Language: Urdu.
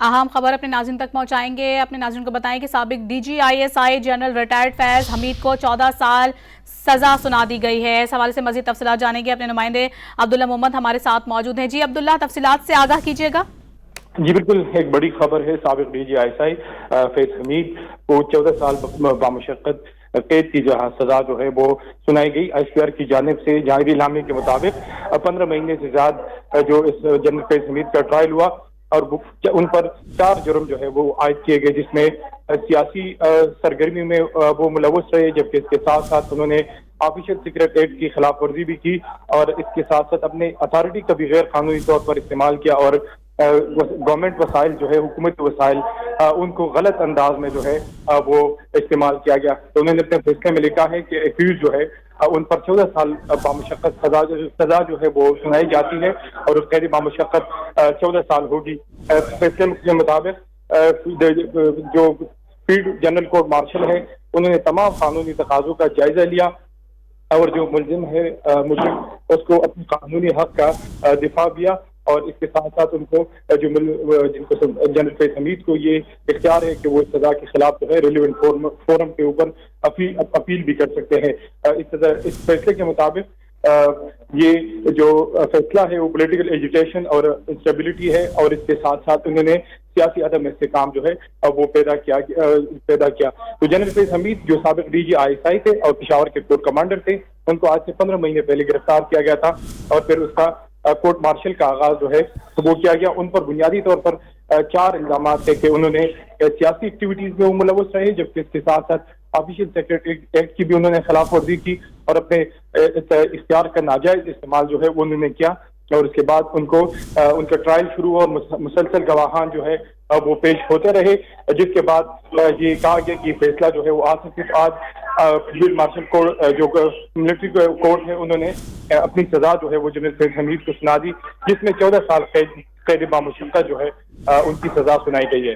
اہم خبر اپنے ناظرین تک پہنچائیں گے. اپنے ناظرین کو بتائیں کہ سابق D G I S I general retired Faiz Hameed کو 14 سال سزا سنا دی گئی ہے. اس حوالے سے مزید تفصیلات جانیں گے. اپنے نمائندے عبداللہ محمد ہمارے ساتھ موجود ہیں. جی عبداللہ، تفصیلات سے آگاہ کیجیے گا. جی بالکل، ایک بڑی خبر ہے. سابق ڈی جی آئی ایس آئی فیض حمید کو 14 سال بامشقت قید کی سزا جو ہے وہ سنائی گئی. ایس پی آر کی جانب سے جاری اعلامیے کے مطابق 15 مہینے سے زیادہ جو اس جنرل فیض حمید کا ٹرائل ہوا اور ان پر 4 جرم جو ہے وہ عائد کیے گئے، جس میں سیاسی سرگرمی میں وہ ملوث رہے، جبکہ اس کے ساتھ ساتھ انہوں نے آفیشل سیکرٹ ایکٹ کی خلاف ورزی بھی کی اور اس کے ساتھ ساتھ اپنے اتھارٹی کا بھی غیر قانونی طور پر استعمال کیا اور گورنمنٹ وسائل جو ہے، حکومتی وسائل، ان کو غلط انداز میں جو ہے وہ استعمال کیا گیا. تو انہوں نے اپنے فیصلے میں لکھا ہے کہ ایکیوز جو ہے ان پر 14 سال بامشقت سزا جو ہے وہ سنائی جاتی ہے اور اس قید بامشقت 14 سال ہوگی. فیصلے کے مطابق جو فیلڈ جنرل کورٹ مارشل ہے انہوں نے تمام قانونی تقاضوں کا جائزہ لیا اور جو ملزم ہے اس کو اپنے قانونی حق کا دفاع دیا اور اس کے ساتھ ساتھ ان کو جن کو جنرل فیض حمید کو یہ اختیار ہے کہ وہ اس سزا کے خلاف جو ہے ریلیونٹ فورم کے اوپر اپیل بھی کر سکتے ہیں. اس فیصلے کے مطابق یہ جو فیصلہ ہے وہ پولیٹیکل ایجیٹیشن اور انسٹیبلٹی ہے اور اس کے ساتھ ساتھ انہوں نے سیاسی عدم استحکام جو ہے وہ پیدا کیا. تو جنرل فیض حمید جو سابق ڈی جی آئی ایس آئی تھے اور پشاور کے کورٹ کمانڈر تھے، ان کو آج سے 15 مہینے پہلے گرفتار کیا گیا تھا اور پھر اس کا کورٹ مارشل کا آغاز جو ہے وہ کیا گیا. ان پر بنیادی طور پر 4 الزامات تھے کہ انہوں نے سیاسی ایکٹیویٹیز میں وہ ملوث رہے، جبکہ اس کے ساتھ ساتھ آفیشیل سیکرٹری ایکٹ کی بھی انہوں نے خلاف ورزی کی اور اپنے اختیار کا ناجائز استعمال جو ہے وہ انہوں نے کیا. اور اس کے بعد ان کا ٹرائل شروع ہوا اور مسلسل گواہان جو ہے وہ پیش ہوتے رہے، جس کے بعد یہ کہا گیا کہ فیصلہ جو ہے وہ آج فیلڈ مارشل کورٹ جو ملٹری کورٹ ہے انہوں نے اپنی سزا جو ہے وہ جنرل فیض حمید کو سنا دی، جس میں 14 سال قید بامشقت جو ہے ان کی سزا سنائی گئی ہے.